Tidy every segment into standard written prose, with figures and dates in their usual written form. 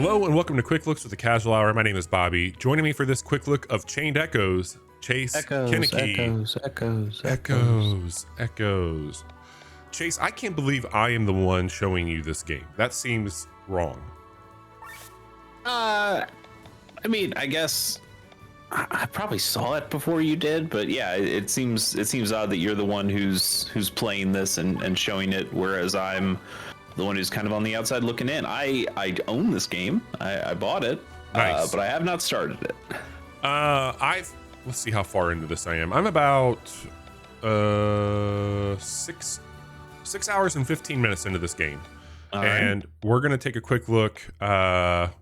Hello and welcome to Quick Looks with the Casual Hour. My name is Bobby. Joining me for this quick look of Chained Echoes, Chase Kinnicky. Echoes. Chase, I can't believe I am the one showing you this game. That seems wrong. I mean, I guess I probably saw it before you did, but yeah, it seems odd that you're the one who's playing this and showing it, whereas I'm the one who's kind of on the outside looking in. I own this game. I bought it, Nice. but I have not started it. Let's see how far into this I am. I'm about 6 hours and 15 minutes into this game. All and we're gonna take a quick look around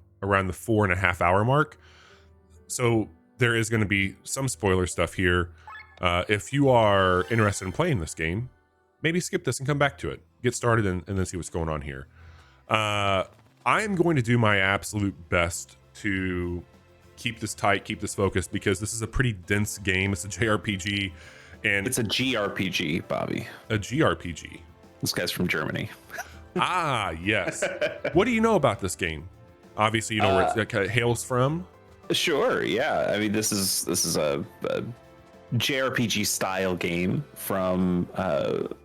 the 4.5 hour mark. So there is going to be some spoiler stuff here. If you are interested in playing this game, maybe skip this and come back to it. Get started and then see what's going on here. I am going to do my absolute best to keep this tight, keep this focused, because this is a pretty dense game. It's a JRPG, and It's a GRPG, Bobby. a GRPG. This guy's from Germany. Ah, yes. What do you know about this game? Obviously, you know where it hails from. Sure, yeah. I mean, this is a JRPG style game from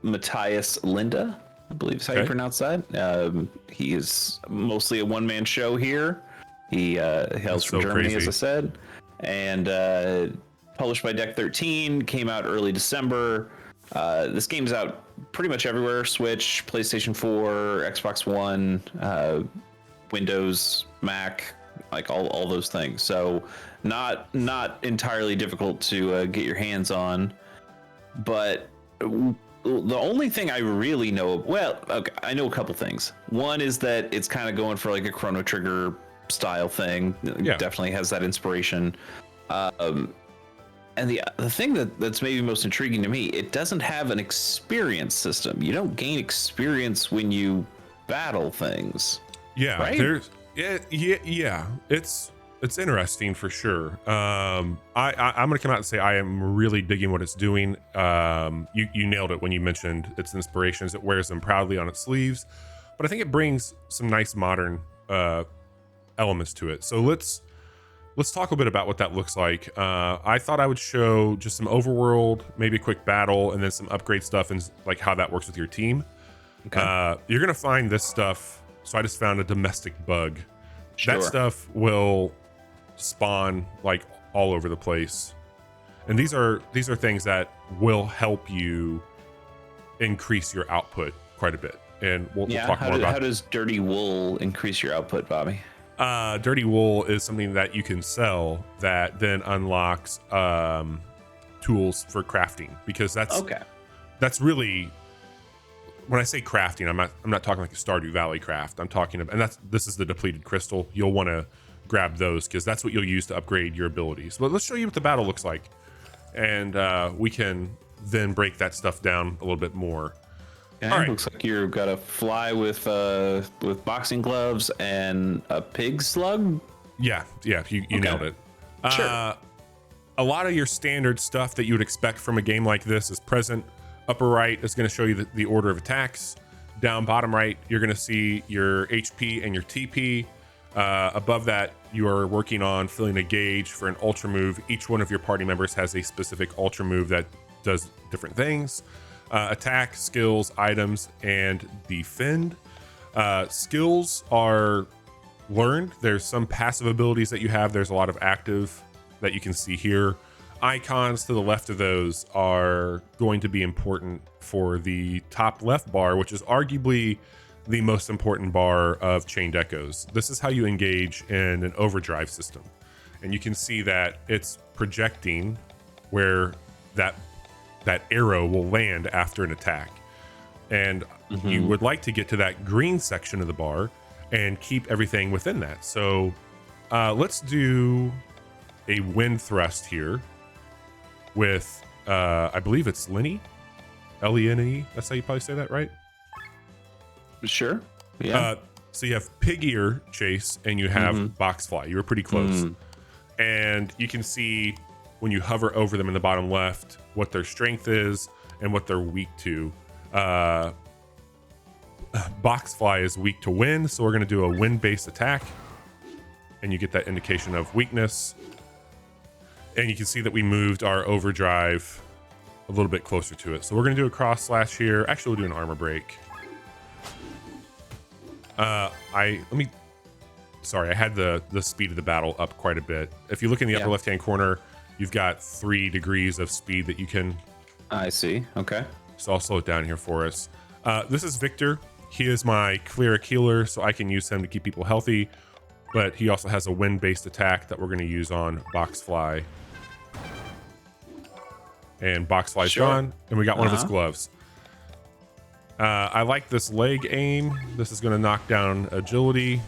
Matthias Linda, I believe is how you pronounce that. He is mostly a one-man show here. He hails from Germany, crazy. as I said, and published by Deck 13. Came out early December. This game's out pretty much everywhere: Switch, PlayStation 4, Xbox One, Windows, Mac, like all those things. So not entirely difficult to get your hands on. But the only thing I really know, I know a couple things. One is that it's kind of going for like a Chrono Trigger style thing. Yeah. Definitely has that inspiration. And the thing that's maybe most intriguing to me, it doesn't have an experience system. You don't gain experience when you battle things. Yeah, right? Yeah. It's interesting for sure. I'm gonna come out and say I am really digging what it's doing. You nailed it when you mentioned its inspirations. It wears them proudly on its sleeves, but I think it brings some nice modern elements to it. So let's talk a bit about what that looks like. I thought I would show just some overworld, maybe a quick battle, and then some upgrade stuff and like how that works with your team. Okay. You're gonna find this stuff. So I just found a domestic bug. Sure. That stuff will spawn like all over the place, and these are things that will help you increase your output quite a bit. And we'll talk more about. How does dirty wool increase your output, Bobby? Dirty wool is something that you can sell that then unlocks tools for crafting, because that's really, when I say crafting, I'm not talking like a Stardew Valley craft. I'm talking about, and this is the depleted crystal. You'll want to grab those because that's what you'll use to upgrade your abilities. But let's show you what the battle looks like, and we can then break that stuff down a little bit more. Yeah, all right. Looks like you've got a fly with boxing gloves and a pig slug. Yeah, you nailed it. Sure. A lot of your standard stuff that you would expect from a game like this is present. Upper right is going to show you the order of attacks. Down bottom right, you're going to see your HP and your TP. Above that, you are working on filling a gauge for an ultra move. Each one of your party members has a specific ultra move that does different things. Attack, skills, items, and defend. Skills are learned. There's some passive abilities that you have. There's a lot of active that you can see here. Icons to the left of those are going to be important for the top left bar, which is arguably the most important bar of Chained Echoes. This is how you engage in an overdrive system. And you can see that it's projecting where that arrow will land after an attack. And you would like to get to that green section of the bar and keep everything within that. So let's do a wind thrust here with, I believe it's Lenny, L-E-N-E. That's how you probably say that, right? Sure. Yeah. So you have pig ear, Chase, and you have boxfly. You were pretty close. And you can see when you hover over them in the bottom left what their strength is and what they're weak to. Boxfly is weak to wind, so we're going to do a wind-based attack. and you get that indication of weakness. And you can see that we moved our overdrive a little bit closer to it. So we're going to do a cross slash here. Actually, we'll do an armor break. I had the speed of the battle up quite a bit. If you look in the upper left-hand corner, you've got 3 degrees of speed that you can... I see. Okay. So I'll slow it down here for us. This is Victor. He is my cleric healer, so I can use him to keep people healthy. But he also has a wind-based attack that we're going to use on Boxfly. And Boxfly's gone, and we got one of his gloves. I like this leg aim. This is going to knock down agility.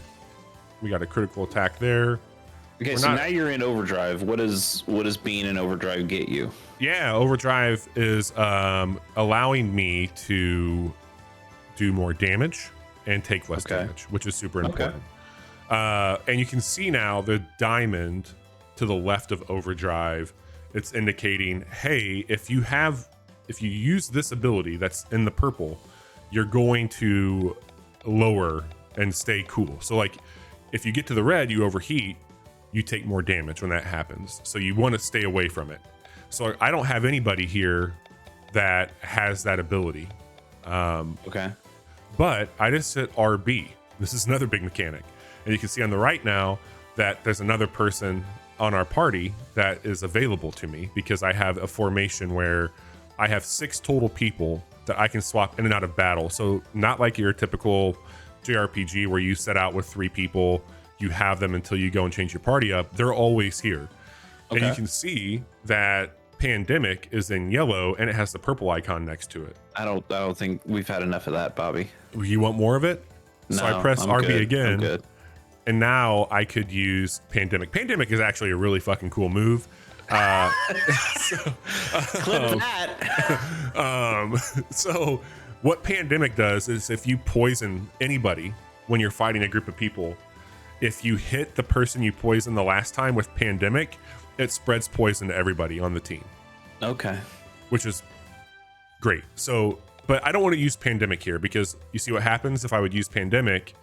We got a critical attack there. Okay, so now you're in overdrive. What does being in overdrive get you? Yeah, overdrive is allowing me to do more damage and take less damage, which is super important. And you can see now the diamond to the left of overdrive. It's indicating, hey, if you use this ability that's in the purple, you're going to lower and stay cool. So like if you get to the red, you overheat, you take more damage when that happens. So you want to stay away from it. So I don't have anybody here that has that ability. But I just hit RB. This is another big mechanic. And you can see on the right now that there's another person on our party that is available to me because I have a formation where I have 6 total people that I can swap in and out of battle. So not like your typical JRPG where you set out with 3 people, you have them until you go and change your party up. They're always here. And you can see that Pandemic is in yellow and it has the purple icon next to it. I don't think we've had enough of that, Bobby. You want more of it? No, so I press RB again. I'm good. And now I could use Pandemic. Pandemic is actually a really fucking cool move. Clip that. So what Pandemic does is if you poison anybody when you're fighting a group of people, if you hit the person you poisoned the last time with Pandemic, it spreads poison to everybody on the team. Okay. Which is great. So, but I don't want to use Pandemic here because you see what happens if I would use Pandemic,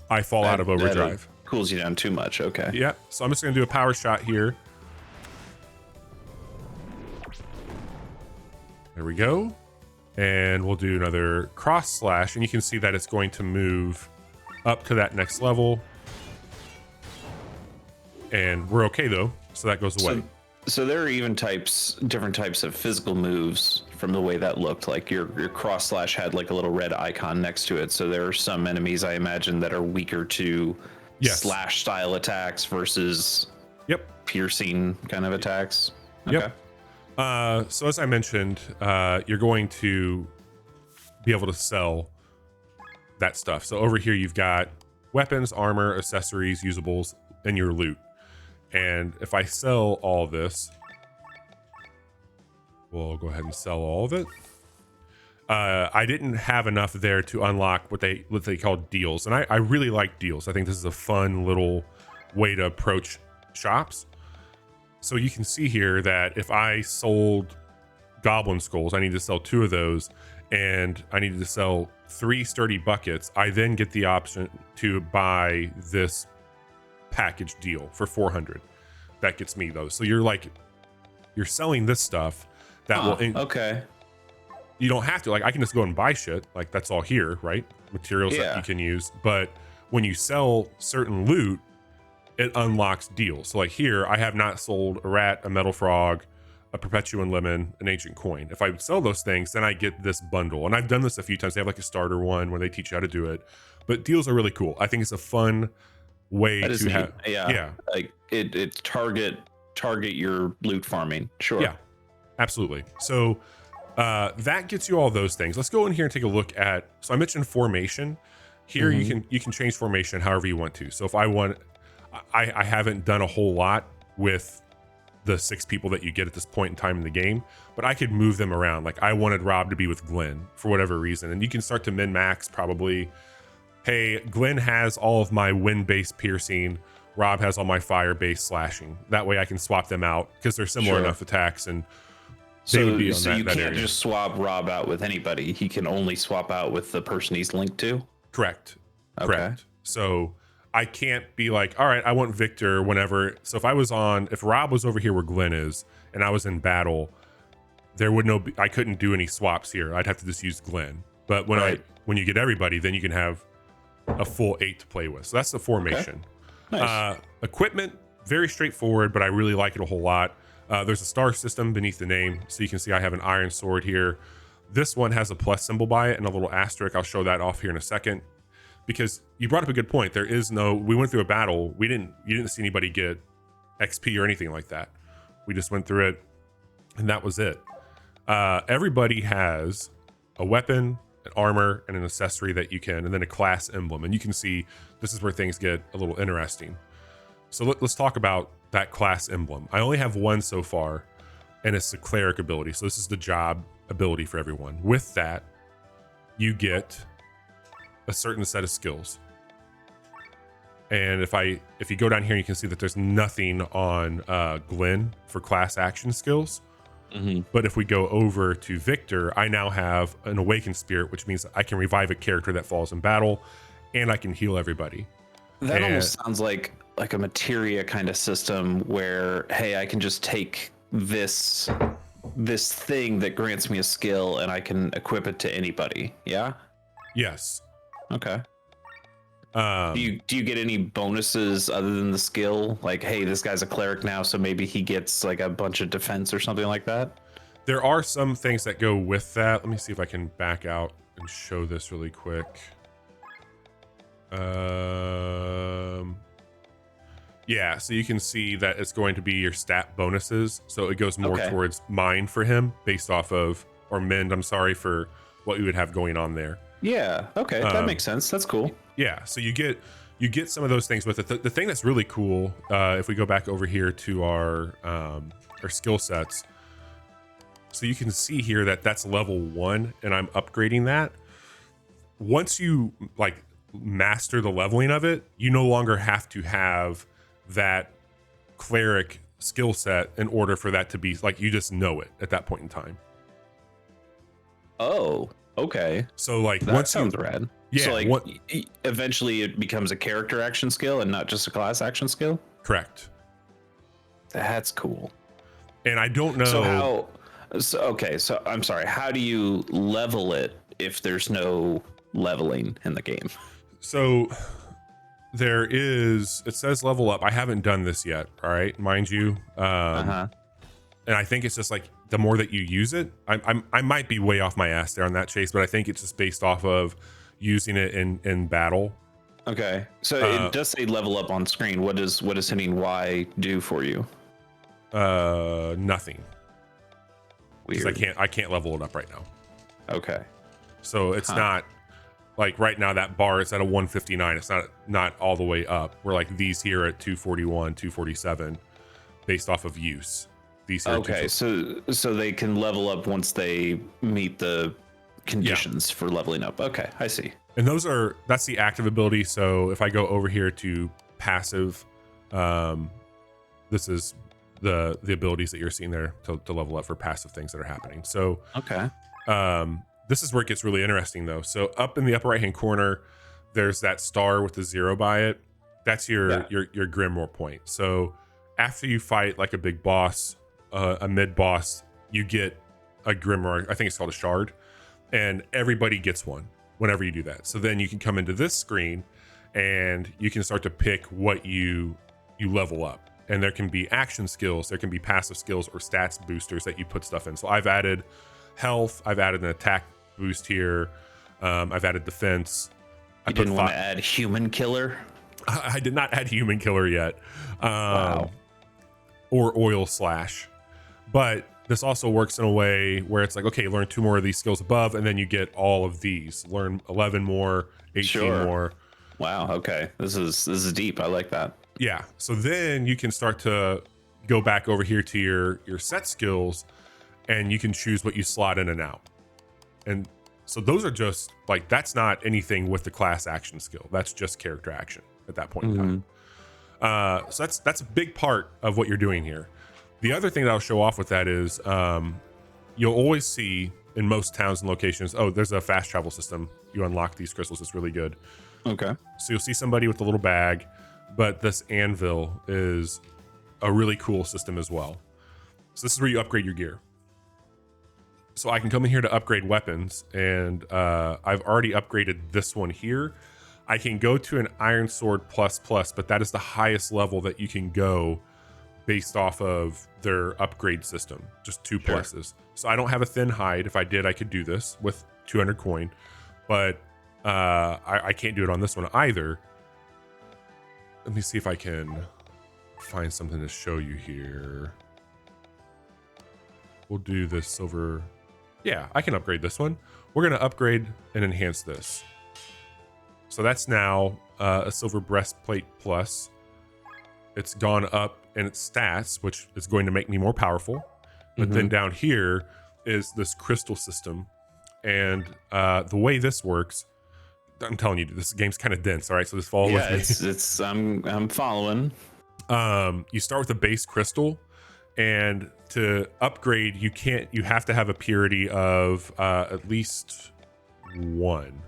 I fall out of overdrive. Cools you down too much. Okay. Yeah. So I'm just going to do a power shot here. There we go. And we'll do another cross slash, and you can see that it's going to move up to that next level. And we're okay though, so that goes away. So there are even different types of physical moves from the way that looked. Like your cross slash had like a little red icon next to it. So there are some enemies I imagine that are weaker to slash style attacks versus piercing kind of attacks. Okay. So as I mentioned, you're going to be able to sell that stuff. So over here you've got weapons, armor, accessories, usables, and your loot. And if I sell all this, we'll go ahead and sell all of it. I didn't have enough there to unlock what they call deals. And I really like deals. I think this is a fun little way to approach shops. So you can see here that if I sold goblin skulls, I need to sell 2 of those, and I needed to sell 3 sturdy buckets. I then get the option to buy this package deal for 400. That gets me those. So you're selling this stuff that will you don't have to, like, I can just go and buy shit, like that's all here, right? Materials that you can use. But when you sell certain loot, it unlocks deals. So like here I have not sold a rat, a metal frog, a perpetuan lemon, an ancient coin. If I sell those things, then I get this bundle. And I've done this a few times. They have like a starter one where they teach you how to do it, but deals are really cool. I think it's a fun way to have like it target your loot farming. Sure. Yeah, absolutely. So that gets you all those things. Let's go in here and take a look at, so I mentioned formation here. You can change formation however you want to. So if I want, I haven't done a whole lot with the 6 people that you get at this point in time in the game, but I could move them around. Like I wanted Rob to be with Glenn for whatever reason, and you can start to min max probably. Hey, Glenn has all of my wind-based piercing. Rob has all my fire-based slashing. That way I can swap them out because they're similar enough attacks, and they would be on that, you that can't area. just swap Rob out with anybody. He can only swap out with the person he's linked to. Correct. Okay. Correct. So I can't be like, all right, I want Victor whenever. So if Rob was over here where Glenn is and I was in battle, I couldn't do any swaps here. I'd have to just use Glenn. But when you get everybody, then you can have a full 8 to play with. So that's the formation. Okay. Nice. Equipment, very straightforward, but I really like it a whole lot. There's a star system beneath the name. So you can see I have an iron sword here. This one has a plus symbol by it and a little asterisk. I'll show that off here in a second. Because you brought up a good point. We went through a battle. You didn't see anybody get XP or anything like that. We just went through it and that was it. Everybody has a weapon, an armor, and an accessory that you can, and then a class emblem. And you can see this is where things get a little interesting. So let's talk about that class emblem. I only have one so far, and it's the cleric ability. So this is the job ability for everyone. With that, you get a certain set of skills. And if you go down here, you can see that there's nothing on Glenn for class action skills. Mm-hmm. But if we go over to Victor, I now have an awakened spirit, which means I can revive a character that falls in battle, and I can heal everybody. That almost sounds like a materia kind of system where, hey, I can just take this thing that grants me a skill and I can equip it to anybody. Yeah. Yes. Okay. Do you get any bonuses other than the skill? Like, hey, this guy's a cleric now, so maybe he gets like a bunch of defense or something like that? There are some things that go with that. Let me see if I can back out and show this really quick. Yeah, so you can see that it's going to be your stat bonuses. So it goes more towards mine for him based off of, or mend, I'm sorry, for what you would have going on there. Yeah, okay, that makes sense. That's cool. Yeah, so you get some of those things with it. The thing that's really cool, if we go back over here to our skill sets, so you can see here that that's level 1, and I'm upgrading that. Once you like master the leveling of it, you no longer have to have that cleric skill set in order for that to be like, you just know it at that point in time. Oh, okay. So like that sounds rad. Yeah. So like eventually it becomes a character action skill and not just a class action skill? Correct. That's cool. And I don't know. So I'm sorry. How do you level it if there's no leveling in the game? So it says level up. I haven't done this yet. All right. Mind you. And I think it's just like the more that you use it, I might be way off my ass there on that, Chase, but I think it's just based off of using it in battle. Okay. So it does say level up on screen. What does hitting Y do for you? Nothing. Weird. I can't level it up right now. Okay. So it's not like right now that bar is at a 159. It's not all the way up. We're like these here at 241, 247 based off of use. These here. Okay. So they can level up once they meet the conditions for leveling up. Okay. I see. And that's the active ability. So if I go over here to passive, this is the abilities that you're seeing there to level up for passive things that are happening. So okay. This is where it gets really interesting though. So up in the upper right hand corner, there's that star with the 0 by it. That's your Grimoire point. So after you fight like a big boss, a mid boss, you get a Grimoire. I think it's called a shard, and everybody gets one whenever you do that. So then you can come into this screen and you can start to pick what you level up. And there can be action skills, there can be passive skills or stats boosters that you put stuff in. So I've added health, I've added an attack boost here, I've added defense. You didn't want to add human killer? I did not add human killer yet. Wow. Or oil slash. But this also works in a way where it's like, okay, learn 2 more of these skills above, and then you get all of these. Learn 11 more, 18 more. Wow, okay. This is deep. I like that. Yeah. So then you can start to go back over here to your set skills, and you can choose what you slot in and out. And so those are just like, that's not anything with the class action skill. That's just character action at that point in time. So that's a big part of what you're doing here. The other thing that I'll show off with that is you'll always see in most towns and locations, oh, there's a fast travel system. You unlock these crystals. It's really good. Okay. So you'll see somebody with a little bag, but this anvil is a really cool system as well. So this is where you upgrade your gear. So I can come in here to upgrade weapons, and I've already upgraded this one here. I can go to an Iron Sword plus, but that is the highest level that you can go based off of their upgrade system, just 2 pluses. So I don't have a thin hide. If I did, I could do this with 200 coin, but I can't do it on this one either. Let me see if I can find something to show you here. We'll do this silver. Yeah, I can upgrade this one. We're going to upgrade and enhance this. So that's now a silver breastplate plus. It's gone up in its stats, which is going to make me more powerful. But then down here is this crystal system. And the way this works, I'm telling you, this game's kind of dense. All right, so just follow with me. It's I'm following. You start with a base crystal, and to upgrade, you have to have a purity of at least 1.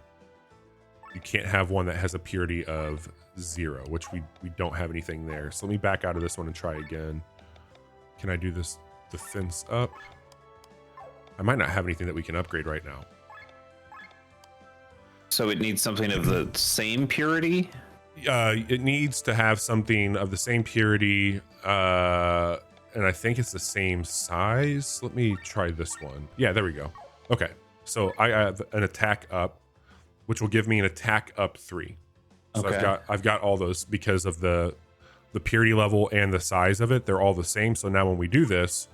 You can't have one that has a purity of 0, which we don't have anything there. So let me back out of this one and try again. Can I do this defense up? I might not have anything that we can upgrade right now. So it needs something of the same purity? It needs to have something of the same purity, and I think it's the same size. Let me try this one. Yeah, there we go. Okay, so I have an attack up, which will give me an attack up 3. So Okay. I've got all those because of the purity level and the size of it. They're all the same. So now when we do this,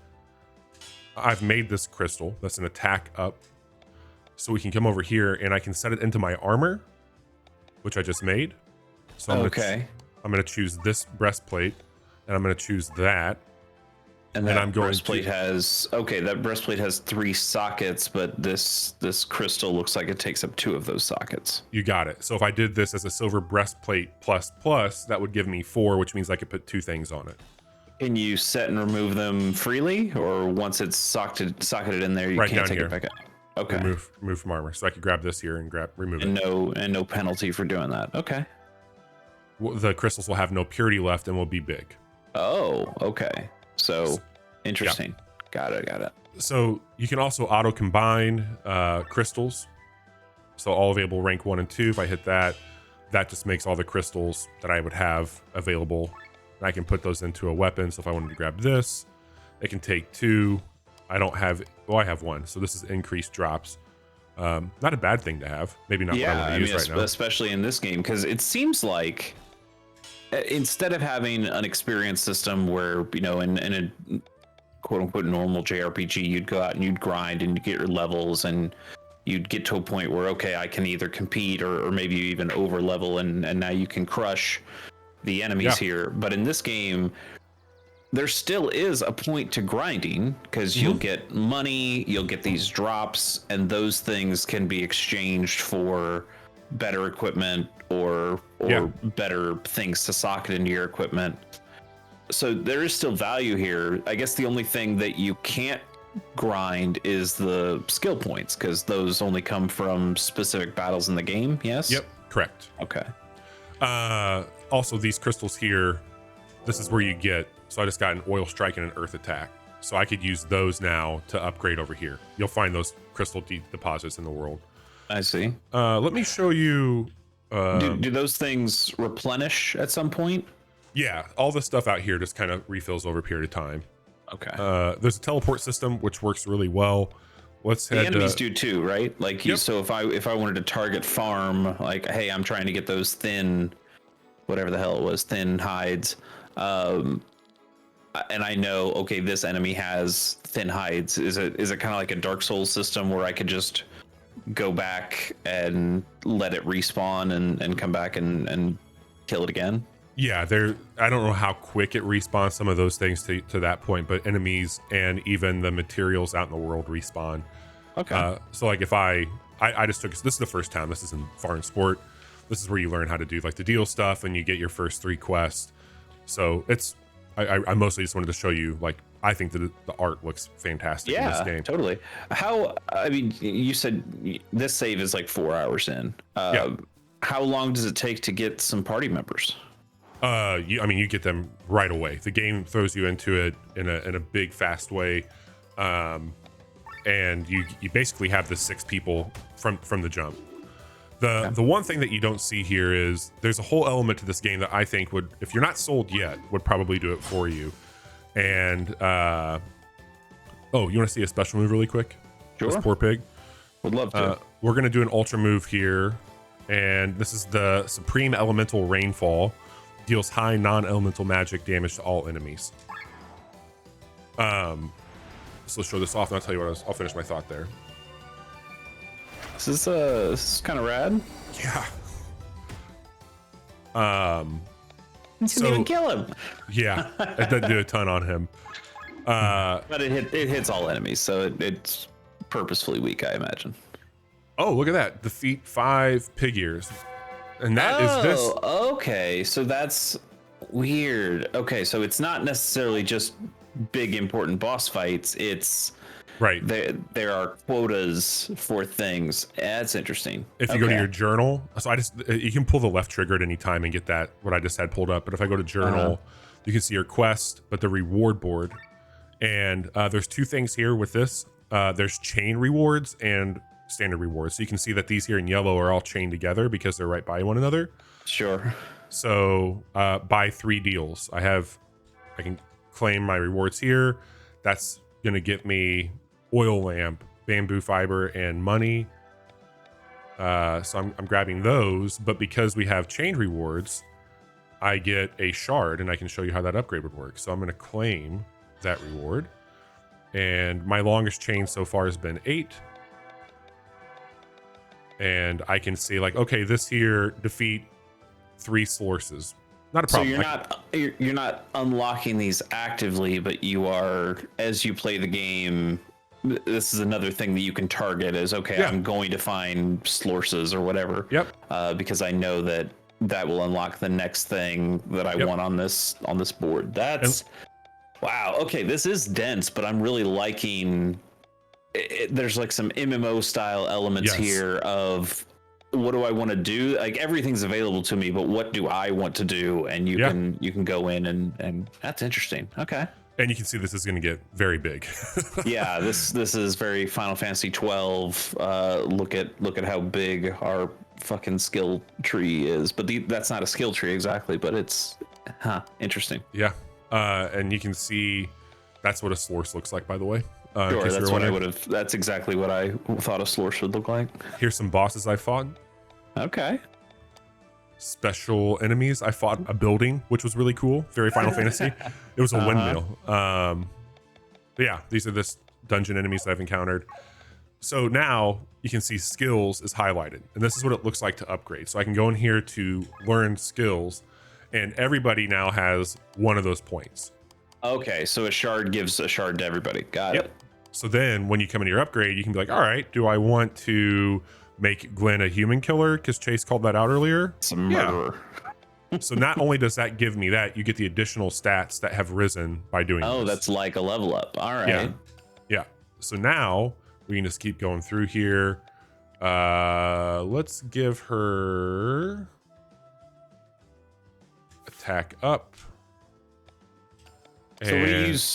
I've made this crystal that's an attack up. So we can come over here and I can set it into my armor, which I just made. So I'm gonna choose this breastplate, and I'm gonna choose that. And that I'm going breastplate has that breastplate has 3 sockets, but this crystal looks like it takes up 2 of those sockets. You got it. So if I did this as a silver breastplate plus, that would give me 4, which means I could put 2 things on it. Can you set and remove them freely, or once it's socketed in there, you Right can't down take here. it back out? Okay. Remove from armor. So I could grab this here and remove And it. no penalty for doing that. Okay. The crystals will have no purity left and will be big. Oh, okay. So interesting. Got it. So you can also auto combine crystals. So all available rank 1 and 2. If I hit that, that just makes all the crystals that I would have available. And I can put those into a weapon. So if I wanted to grab this, it can take 2. I don't have, well, I have 1. So this is increased drops. Not a bad thing to have. Maybe not what I want to use right now. Especially in this game, because it seems like instead of having an experience system where, in a quote unquote normal JRPG, you'd go out and you'd grind and you get your levels and you'd get to a point where, okay, I can either compete or maybe you even over level and now you can crush the enemies here. But in this game, there still is a point to grinding, because you'll get money, you'll get these drops, and those things can be exchanged for better equipment or better things to socket into your equipment. So there is still value here. I guess the only thing that you can't grind is the skill points, because those only come from specific battles in the game. Yes? Yep, correct. Okay. Also, these crystals here, this is where you get, so I just got an oil strike and an earth attack. So I could use those now to upgrade over here. You'll find those crystal deposits in the world. I see. Let me show you. Do those things replenish at some point? Yeah, all the stuff out here just kind of refills over a period of time. Okay. There's a teleport system which works really well. Let's head. The enemies do too, right? Like, Yep. so if I wanted to target farm, like, hey, I'm trying to get those thin, whatever the hell it was, thin hides, and I know, okay, this enemy has thin hides. Is it kind of like a Dark Souls system where I could just go back and let it respawn and come back and kill it again? Yeah, I don't know how quick it respawns some of those things to that point, but enemies and even the materials out in the world respawn. Okay. So like if I just took this is the first time. This is in Foreign Sport. This is where you learn how to do like the deal stuff and you get your first 3 quests. So it's I mostly just wanted to show you, like, I think that the art looks fantastic in this game. Totally. You said this save is like 4 hours in. how long does it take to get some party members? I mean, you get them right away. The game throws you into it in a big, fast way, and you basically have the 6 people from the jump. The one thing that you don't see here is there's a whole element to this game that I think would, if you're not sold yet, would probably do it for you. And oh, you want to see a special move really quick? Sure. This poor pig. Would love to. We're gonna do an ultra move here, and this is the Supreme Elemental Rainfall. Deals high non-elemental magic damage to all enemies. So let's show this off, and I'll tell you what I'll finish my thought there. This is kind of rad. Yeah. You didn't even kill him. Yeah, it doesn't do a ton on him. But it hits all enemies, so it's purposefully weak, I imagine. Oh, look at that. Defeat 5 pig ears. And that is this. Okay, so that's weird. Okay, so it's not necessarily just big important boss fights. It's right. There are quotas for things. That's interesting. If you go to your journal, so you can pull the left trigger at any time and get that what I just had pulled up. But if I go to journal, you can see your quest, but the reward board. And there's 2 things here with this. There's chain rewards and standard rewards. So you can see that these here in yellow are all chained together because they're right by one another. Sure. So buy 3 deals. I can claim my rewards here. That's gonna get me oil lamp, bamboo fiber, and money. So I'm grabbing those, but because we have chain rewards, I get a shard, and I can show you how that upgrade would work. So I'm gonna claim that reward, and my longest chain so far has been 8. And I can see like, okay, this here defeat 3 sources. Not a problem. So you're not unlocking these actively, but you are, as you play the game. This is another thing that you can target as, okay, yeah, I'm going to find slorces or whatever. Yep. Because I know that will unlock the next thing that I want on this board. Wow. Okay, this is dense, but I'm really liking. There's like some MMO style elements here of what do I want to do? Like everything's available to me, but what do I want to do? And you can go in and that's interesting. Okay. And you can see this is going to get very big. Yeah, this is very Final Fantasy 12. Look at how big our fucking skill tree is. But that's not a skill tree exactly, but it's interesting. Yeah. And you can see that's what a slorce looks like, by the way. Sure, that's what I would have. That's exactly what I thought a slorce would look like. Here's some bosses I fought. Okay. Special enemies. I fought a building, which was really cool. Very Final Fantasy. It was a windmill. But yeah, these are the dungeon enemies that I've encountered. So now you can see skills is highlighted, and this is what it looks like to upgrade. So I can go in here to learn skills, and everybody now has one of those points. Okay, so a shard gives a shard to everybody. Got it. So then when you come into your upgrade, you can be like, all right, do I want to make Glenn a human killer? Because Chase called that out earlier. It's a murderer. Yeah. So not only does that give me that, you get the additional stats that have risen by doing this. That's like a level up. All right. Yeah. So now we can just keep going through here. Let's give her attack up. So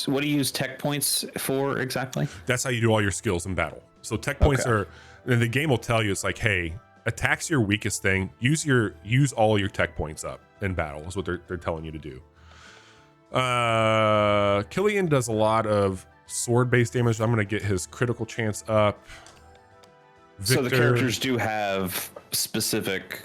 what do you use tech points for exactly? That's how you do all your skills in battle. So tech points are, and the game will tell you, it's like, hey, attack's your weakest thing. Use all your tech points up in battle is what they're telling you to do. Killian does a lot of sword-based damage. I'm gonna get his critical chance up. Victor, so the characters do have specific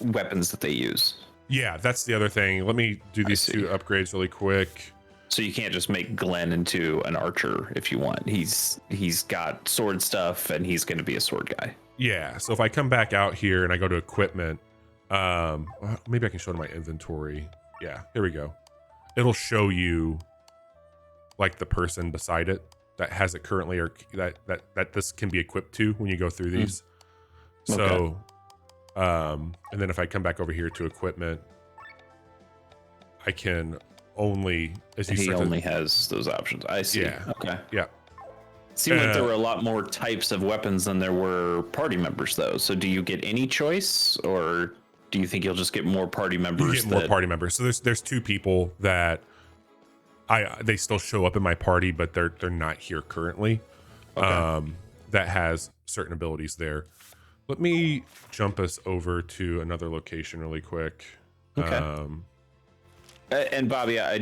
weapons that they use. Yeah, that's the other thing. Let me do these 2 upgrades really quick. So you can't just make Glenn into an archer if you want. He's got sword stuff and he's going to be a sword guy. Yeah. So if I come back out here and I go to equipment, maybe I can show it in my inventory. Yeah, here we go. It'll show you like the person beside it that has it currently, or that this can be equipped to when you go through these. So and then if I come back over here to equipment, I can only, as you he only has those options. I see. Yeah. Okay. Yeah. Seemed like there were a lot more types of weapons than there were party members, though. So do you get any choice, or do you think you'll just get more party members? You get more party members. So there's 2 people that they still show up in my party, but they're not here currently. Okay. That has certain abilities there. Let me jump us over to another location really quick. Okay. And Bobby, I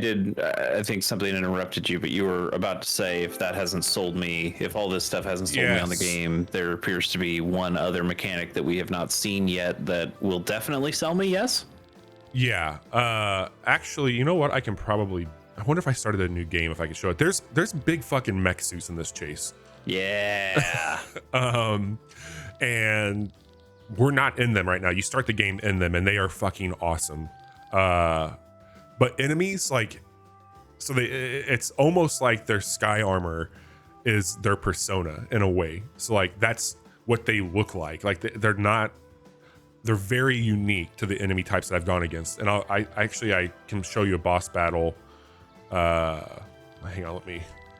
think something interrupted you, but you were about to say, if that hasn't sold me, if all this stuff hasn't sold me on the game, there appears to be one other mechanic that we have not seen yet that will definitely sell me. Yes. Yeah. Actually, you know what? I wonder if I started a new game, if I could show it. There's big fucking mech suits in this chase. Yeah. And we're not in them right now. You start the game in them and they are fucking awesome. But enemies, like, so it's almost like their sky armor is their persona in a way. So like that's what they look like. Like they're very unique to the enemy types that I've gone against. And I can show you a boss battle. Hang on,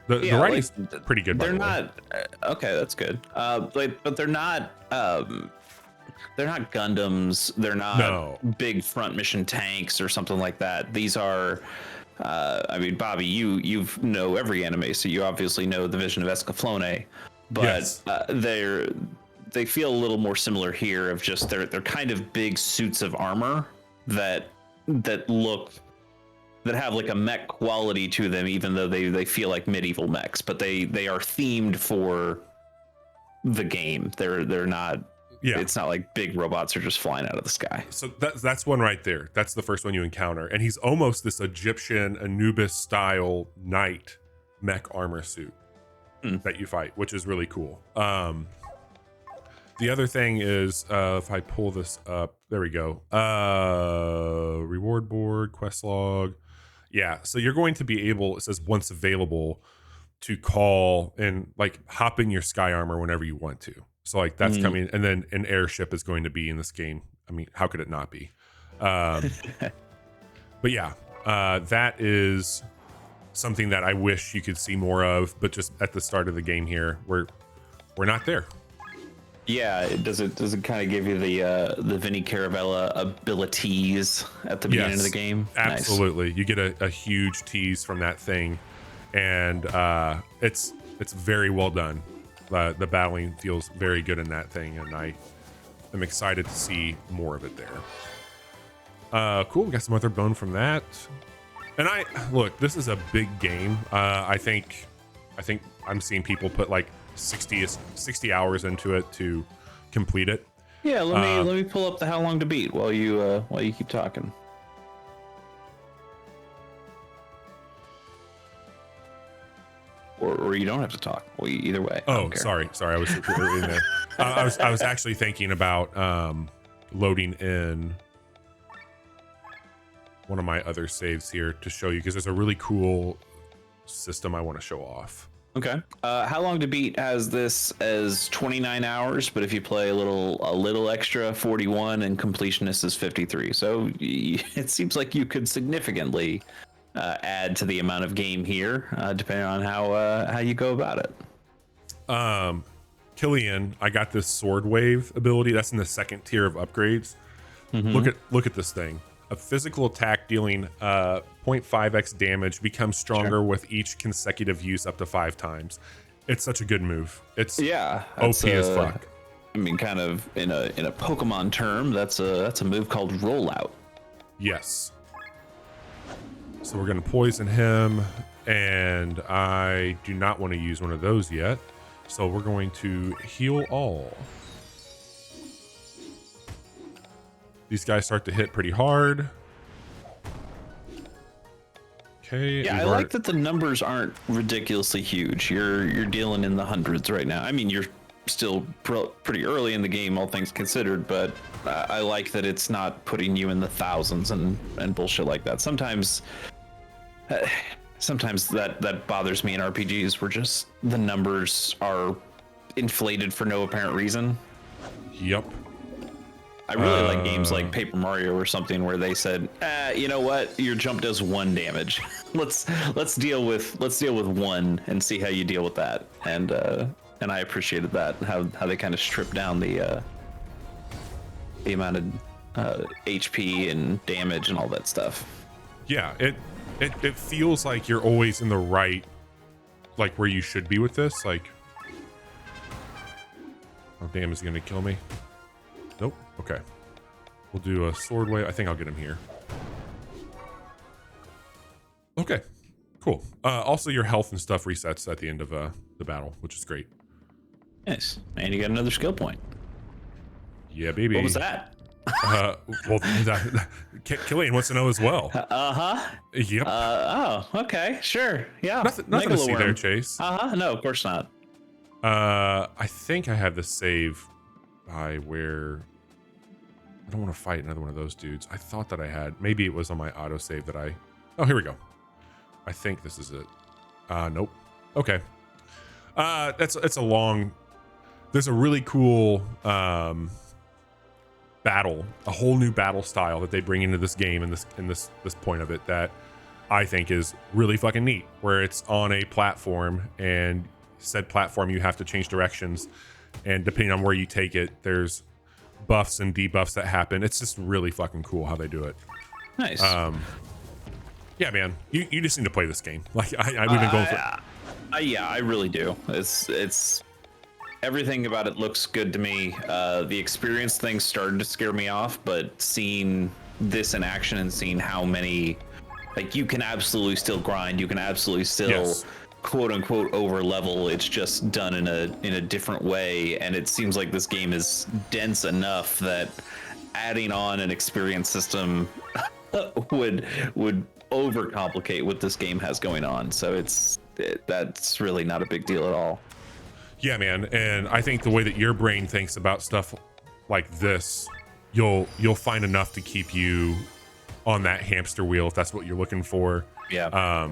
the writing's pretty good. They're not okay. That's good. But they're not Gundams. They're not big front mission tanks or something like that. These are, I mean, Bobby, you know every anime, so you obviously know the Vision of Escaflowne, but yes. They feel a little more similar here. Of just they're kind of big suits of armor that have like a mech quality to them, even though they feel like medieval mechs, but they are themed for the game. They're not. Yeah. It's not like big robots are just flying out of the sky. So that's one right there. That's the first one you encounter. And he's almost this Egyptian Anubis style knight mech armor suit that you fight, which is really cool. The other thing is, if I pull this up, there we go. Reward board, quest log. Yeah. So you're going to be able, it says once available, to call and like hop in your sky armor whenever you want to. So like that's coming, and then an airship is going to be in this game. I mean, how could it not be? But yeah, that is something that I wish you could see more of. But just at the start of the game here, we're not there. Yeah, does it kind of give you the Vinny Caravella abilities at the beginning of the game? Absolutely, nice. You get a huge tease from that thing, and it's very well done. The battling feels very good in that thing, and I am excited to see more of it there. Cool, we got some other bone from that. And look, this is a big game. I think I'm seeing people put like 60 hours into it to complete it. Yeah, let me pull up the how long to beat while you keep talking. Or you don't have to talk. Well, either way. Oh, sorry. I was in there. I was actually thinking about loading in one of my other saves here to show you, because there's a really cool system I want to show off. Okay. How long to beat has this as 29 hours, but if you play a little extra, 41, and completionist is 53. So it seems like you could significantly add to the amount of game here, depending on how you go about it. Killian, I got this sword wave ability. That's in the second tier of upgrades. Look at this thing. A physical attack dealing 0.5x damage becomes stronger with each consecutive use up to 5 times. It's such a good move. It's OP as fuck. I mean, kind of in a Pokemon term, that's a move called rollout. Yes. So we're going to poison him, and I do not want to use one of those yet. So we're going to heal all. These guys start to hit pretty hard. Okay. Yeah, I like that the numbers aren't ridiculously huge. You're dealing in the hundreds right now. I mean, you're still pretty early in the game, all things considered, but I like that it's not putting you in the thousands and bullshit like that. Sometimes that bothers me in RPGs, where just the numbers are inflated for no apparent reason. Yep. I really like games like Paper Mario or something where they said, you know what, your jump does 1 damage. let's deal with one and see how you deal with that. And I appreciated that, how they kind of stripped down the amount of HP and damage and all that stuff. Yeah, it feels like you're always in the right, like where you should be with this. Like, oh damn, is he gonna kill me? Nope. Okay, we'll do a sword wave. I think I'll get him here. Okay, cool. Also, your health and stuff resets at the end of the battle, which is great. Nice, and you got another skill point. Yeah, baby. What was that? Well, Killian wants to know as well. Yep. Oh, okay, sure, yeah. Nothing to see there, Chase. No, of course not. I think I have the save by where I don't want to fight another one of those dudes. I thought that I had. Maybe it was on my autosave that I. Oh, here we go. I think this is it. Nope. Okay. It's a long. There's a really cool battle, a whole new battle style that they bring into this game and this point of it that I think is really fucking neat. Where it's on a platform, and said platform you have to change directions, and depending on where you take it, there's buffs and debuffs that happen. It's just really fucking cool how they do it. Nice. Yeah, man, you just need to play this game. Like we've been going for. Yeah, I really do. It's everything about it looks good to me. The experience thing started to scare me off, but seeing this in action and seeing how many, like, you can absolutely still grind, you can absolutely still. Yes. Quote unquote over level. It's just done in a different way, and it seems like this game is dense enough that adding on an experience system would overcomplicate what this game has going on. So that's really not a big deal at all. Yeah, man, and I think the way that your brain thinks about stuff like this, you'll find enough to keep you on that hamster wheel if that's what you're looking for. Yeah.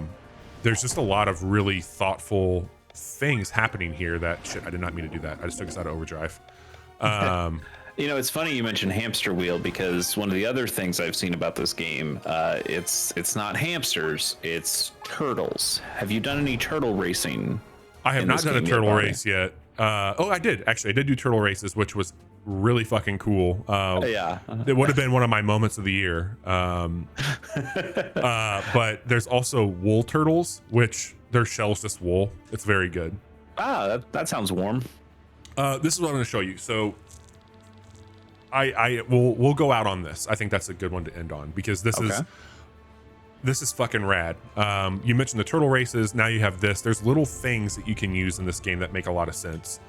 There's just a lot of really thoughtful things happening here that shit, I did not mean to do that. I just took us out of overdrive. You know, it's funny you mentioned hamster wheel, because one of the other things I've seen about this game, it's not hamsters, it's turtles. Have you done any turtle racing? I have not done a turtle race yet. Oh, I did actually. I did do turtle races, which was really fucking cool. Yeah, it would have been one of my moments of the year. But there's also wool turtles, which their shell's just wool. It's very good. That sounds warm. This is what I'm going to show you. So we'll go out on this. I think that's a good one to end on, because this is fucking rad. You mentioned the turtle races. Now you have this. There's little things that you can use in this game that make a lot of sense.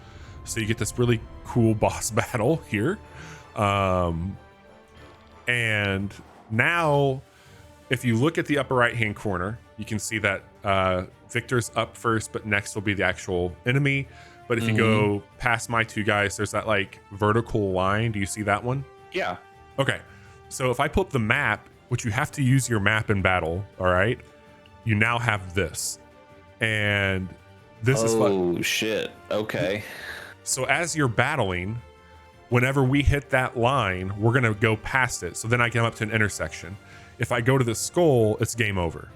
So you get this really cool boss battle here. And now if you look at the upper right hand corner, you can see that Victor's up first, but next will be the actual enemy. But if you go past my two guys, there's that like vertical line. Do you see that one? Yeah. Okay. So if I pull up the map, which you have to use your map in battle, all right, you now have this. And this is what. Oh, shit. Okay. So as you're battling, whenever we hit that line, we're going to go past it. So then I come up to an intersection. If I go to the skull, it's game over.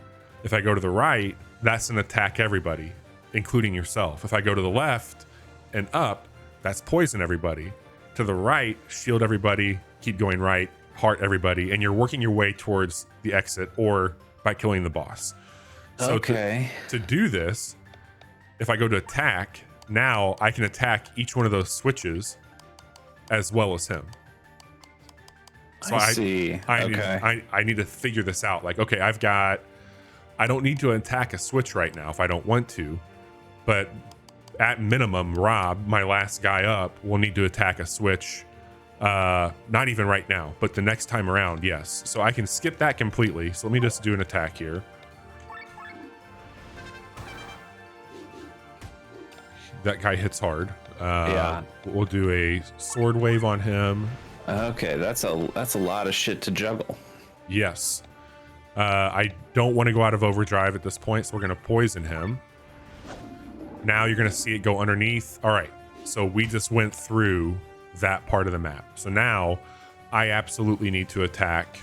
If I go to the right, that's an attack everybody, including yourself. If I go to the left and up, that's poison everybody. To the right, shield everybody, keep going right, heart everybody, and you're working your way towards the exit or by killing the boss. So okay. To do this, if I go to attack, now I can attack each one of those switches as well as him. So I see. I need to figure this out. Like, okay, I don't need to attack a switch right now if I don't want to, but at minimum, Rob, my last guy up, will need to attack a switch. Not even right now, but the next time around, yes. So I can skip that completely. So let me just do an attack here. That guy hits hard. Yeah. We'll do a sword wave on him. Okay, that's a lot of shit to juggle. Yes. I don't want to go out of overdrive at this point, so we're going to poison him. Now you're going to see it go underneath. All right, so we just went through that part of the map. So now I absolutely need to attack.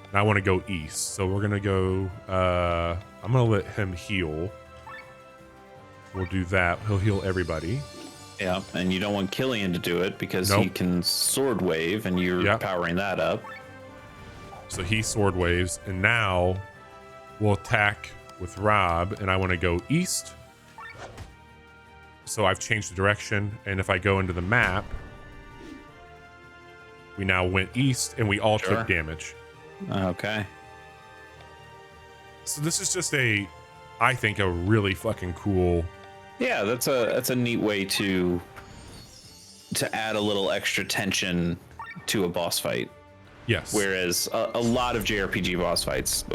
And I want to go east. So we're going to go... I'm going to let him heal. We'll do that. He'll heal everybody. Yeah, and you don't want Killian to do it because Nope. he can sword wave, and you're powering that up. So he sword waves, and now we'll attack with Rob, and I want to go east. So I've changed the direction, and if I go into the map, we now went east, and we all took damage. Okay. So this is just I think, a really fucking cool... Yeah, that's a neat way to add a little extra tension to a boss fight. Yes. Whereas a lot of JRPG boss fights,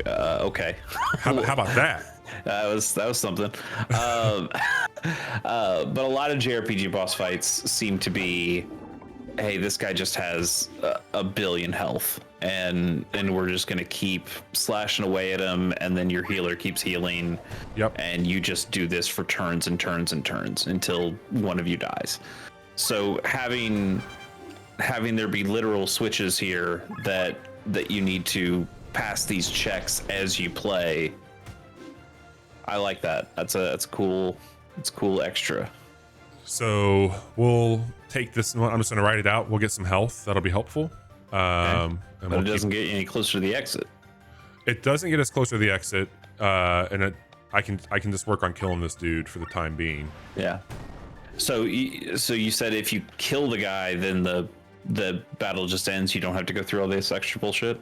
okay. How about that? That was something. But a lot of JRPG boss fights seem to be, hey, this guy just has a billion health, and we're just gonna keep slashing away at him, and then your healer keeps healing. Yep. And you just do this for turns and turns and turns until one of you dies. So having there be literal switches here that you need to pass these checks as you play, I like that. It's cool. It's cool extra. So we'll take this. I'm just going to write it out. We'll get some health. That'll be helpful. And but it doesn't get any closer to the exit. It doesn't get us closer to the exit. And I can just work on killing this dude for the time being. Yeah. So you said if you kill the guy, then the battle just ends. You don't have to go through all this extra bullshit.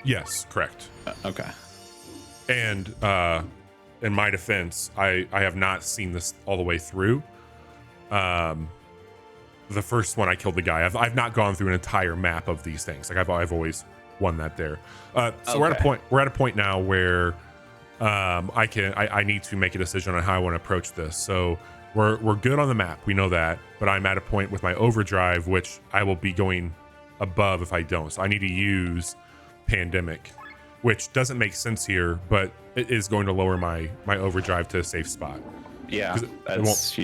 Yes, correct. Okay. And in my defense, I have not seen this all the way through. The first one I killed the guy. I've not gone through an entire map of these things. Like I've always won that there. So we're at a point now where I need to make a decision on how I want to approach this. So we're good on the map. We know that, but I'm at a point with my overdrive, which I will be going above if I don't. So I need to use Pandemic, which doesn't make sense here, but it is going to lower my overdrive to a safe spot. Yeah, that's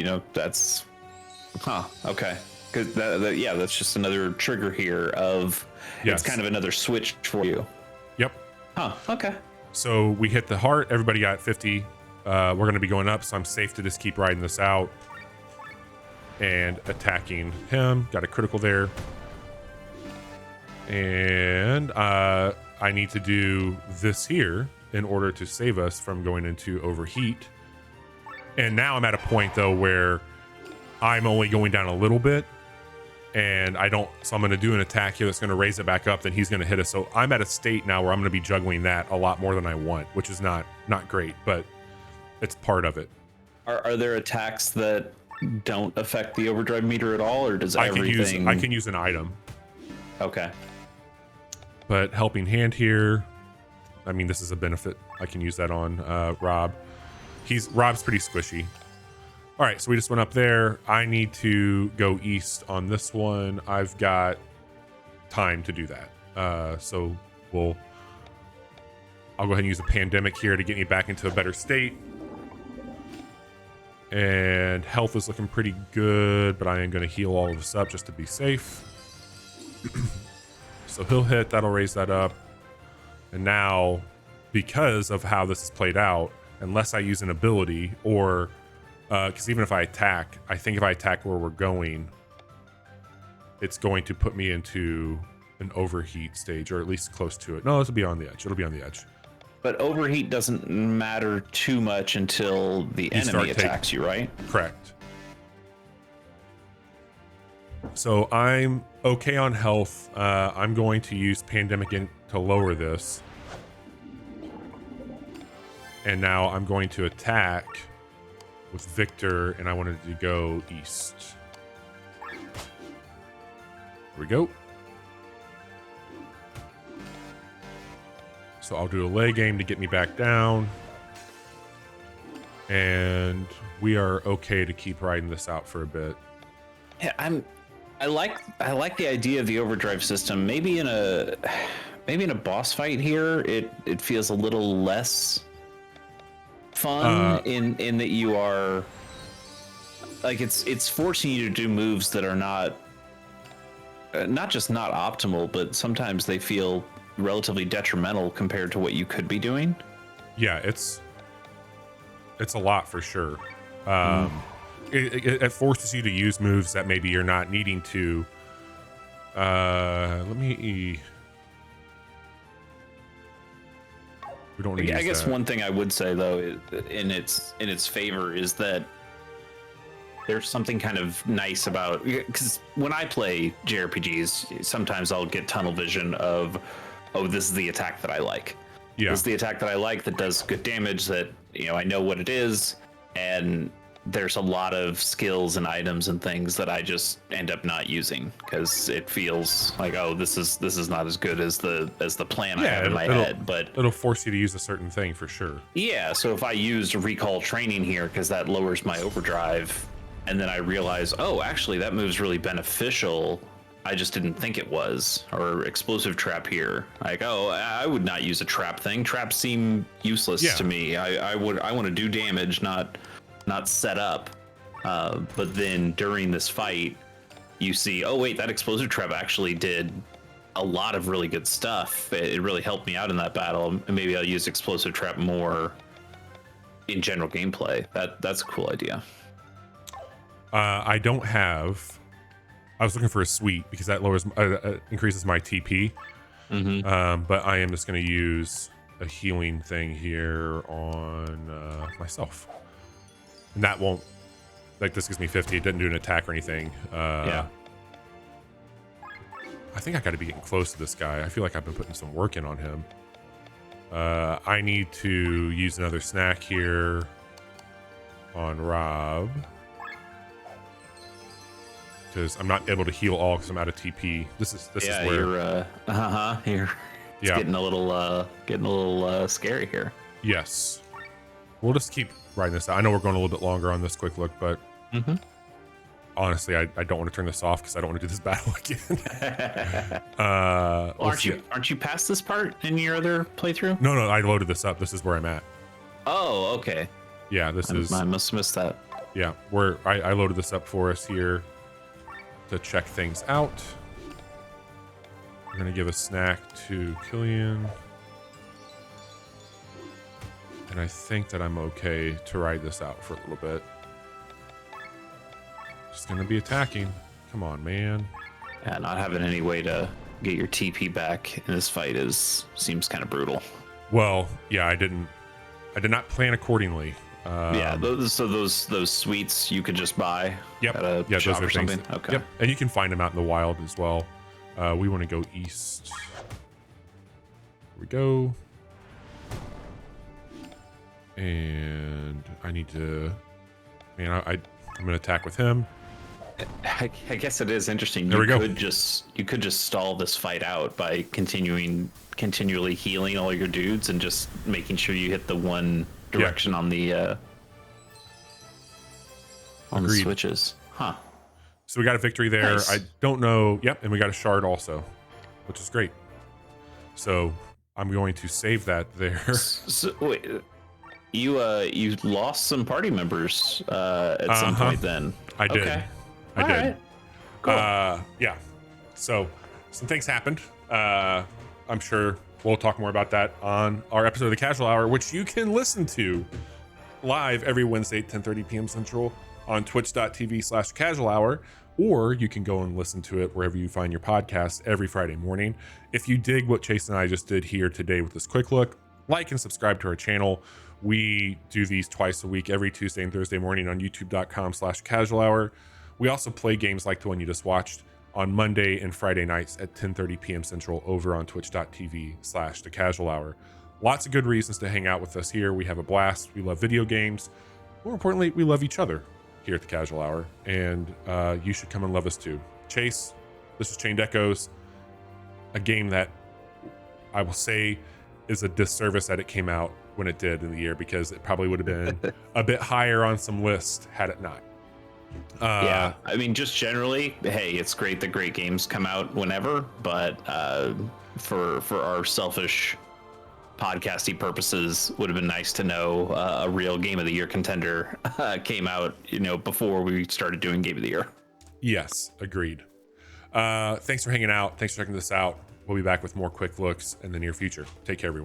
okay. Because that's just another trigger here of it's kind of another switch for you. Yep. Okay. So we hit the heart. Everybody got 50. We're going to be going up, so I'm safe to just keep riding this out and attacking him. Got a critical there. And I need to do this here in order to save us from going into overheat. And now I'm at a point, though, where I'm only going down a little bit. And so I'm going to do an attack here that's going to raise it back up. Then he's going to hit us. So I'm at a state now where I'm going to be juggling that a lot more than I want, which is not great, but it's part of it. Are there attacks that don't affect the overdrive meter at all, or does everything? I can use an item. Okay. But helping hand here, I mean, this is a benefit. I can use that on Rob. Rob's pretty squishy. All right, so we just went up there. I need to go east on this one. I've got time to do that. So I'll go ahead and use a Pandemic here to get me back into a better state. And health is looking pretty good, but I am going to heal all of this up just to be safe. So he'll hit, that'll raise that up. And now, because of how this is played out, unless I use an ability or... because even if I attack, I think if I attack where we're going, it's going to put me into an overheat stage, or at least close to it. No, this will be on the edge. It'll be on the edge. But overheat doesn't matter too much until the enemy attacks you, right? Correct. So I'm okay on health. I'm going to use Pandemic to lower this. And now I'm going to attack with Victor, and I wanted to go east. Here we go. So I'll do a leg game to get me back down. And we are okay to keep riding this out for a bit. Yeah, I like the idea of the overdrive system. Maybe in a boss fight here, it feels a little less fun in that you are like it's forcing you to do moves that are not not just not optimal, but sometimes they feel relatively detrimental compared to what you could be doing. Yeah, it's a lot for sure. It forces you to use moves that maybe you're not needing to. Let me. We don't need. I guess that. one thing I would say though, in its favor, is that there's something kind of nice about, because when I play JRPGs, sometimes I'll get tunnel vision of, oh, this is the attack that I like. Yeah. This is the attack that I like that does good damage, that, you know, I know what it is, and there's a lot of skills and items and things that I just end up not using because it feels like, oh, this is not as good as the plan I have in my head. But it'll force you to use a certain thing for sure. Yeah, so if I used recall training here because that lowers my overdrive, and then I realize, oh, actually that move's really beneficial, I just didn't think it was. Or explosive trap here, like, oh, I would not use a trap thing. Traps seem useless to me. I want to do damage, not set up. But then during this fight, you see, oh wait, that explosive trap actually did a lot of really good stuff. It really helped me out in that battle. And maybe I'll use explosive trap more in general gameplay. That's a cool idea. I don't have. I was looking for a suite because that lowers, increases my TP. But I am just going to use a healing thing here on myself, and that won't. Like, this gives me 50. It doesn't do an attack or anything. Yeah. I think I got to be getting close to this guy. I feel like I've been putting some work in on him. I need to use another snack here on Rob, because I'm not able to heal all because I'm out of TP. This is where you're it's getting a little scary here. Yes, we'll just keep riding this out. I know we're going a little bit longer on this quick look, but honestly, I don't want to turn this off because I don't want to do this battle again. Aren't you past this part in your other playthrough? No, I loaded this up. This is where I'm at. Oh, okay. Yeah, I must have missed that. Yeah, I loaded this up for us here to check things out. We're gonna give a snack to Killian, and I think that I'm okay to ride this out for a little bit. Just gonna be attacking. Come on, man. Yeah, not having any way to get your TP back in this fight seems kind of brutal. Well, yeah, I did not plan accordingly. Those sweets you could just buy. Yep. At a shop or something. Okay. Yep. And you can find them out in the wild as well. We want to go east. Here we go. And I need to. Man, I'm gonna attack with him. I guess it is interesting. There we go. You could just stall this fight out by continually healing all your dudes and just making sure you hit the one direction on the switches. Huh. So we got a victory there. Nice. I don't know. Yep, and we got a shard also, which is great. So I'm going to save that there. So wait, you lost some party members at some point then. I did. Okay. I did. Right. Cool. Yeah. So some things happened. I'm sure we'll talk more about that on our episode of the Casual Hour, which you can listen to live every Wednesday at 10:30 p.m. Central on twitch.tv/casual hour, or you can go and listen to it wherever you find your podcast every Friday morning. If you dig what Chase and I just did here today with this quick look, like and subscribe to our channel. We do these twice a week, every Tuesday and Thursday morning on youtube.com/casual hour. We also play games like the one you just watched on Monday and Friday nights at 10:30 p.m. Central over on twitch.tv/the casual hour. Lots of good reasons to hang out with us here. We have a blast. We love video games. More importantly, we love each other here at the Casual Hour, and you should come and love us too. Chase, this is Chained Echoes, a game that I will say is a disservice that it came out when it did in the year, because it probably would have been a bit higher on some lists had it not. Yeah, I mean, just generally, hey, it's great that great games come out whenever, but for our selfish podcasty purposes, would have been nice to know a real Game of the Year contender came out, before we started doing Game of the Year. Yes, agreed. Thanks for hanging out. Thanks for checking this out. We'll be back with more quick looks in the near future. Take care, everyone.